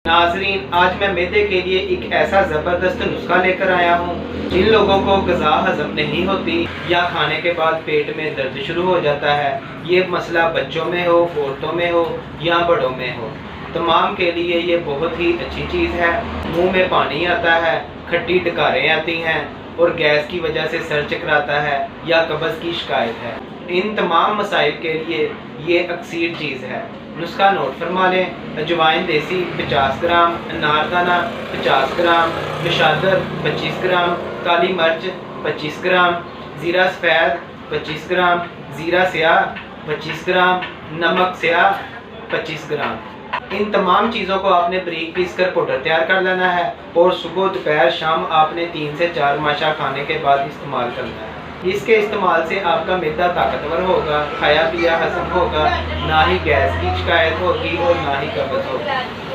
नाजरीन, आज मैं मैदे के लिए एक ऐसा ज़बरदस्त नुस्खा लेकर आया हूँ। जिन लोगों को ग़िज़ा हज़म नहीं होती या खाने के बाद पेट में दर्द शुरू हो जाता है, ये मसला बच्चों में हो, औरतों में हो या बड़ों में हो, तमाम के लिए ये बहुत ही अच्छी चीज़ है। मुंह में पानी आता है, खट्टी डकारें आती हैं और गैस की वजह से सर चकराता है या कब्ज़ की शिकायत है, इन तमाम मसाइल के लिए ये अक्सीर चीज़ है। नुस्खा नोट फरमा लें। अजवाइन देसी 50 ग्राम, अनारदाना 50 ग्राम, नशादर 25 ग्राम, काली मिर्च 25 ग्राम, ज़ीरा सफ़ेद 25 ग्राम, ज़ीरा स्याह 25 ग्राम, नमक स्याह 25 ग्राम। इन तमाम चीज़ों को आपने बारीक पीस कर पाउडर तैयार कर लेना है और सुबह दोपहर शाम आपने 3 से 4 माशा खाने के बाद इस्तेमाल करना है। इसके इस्तेमाल से आपका मैदा ताकतवर होगा, खाया पिया हजम होगा, ना ही गैस की शिकायत होगी और ना ही कब्ज़ होगी।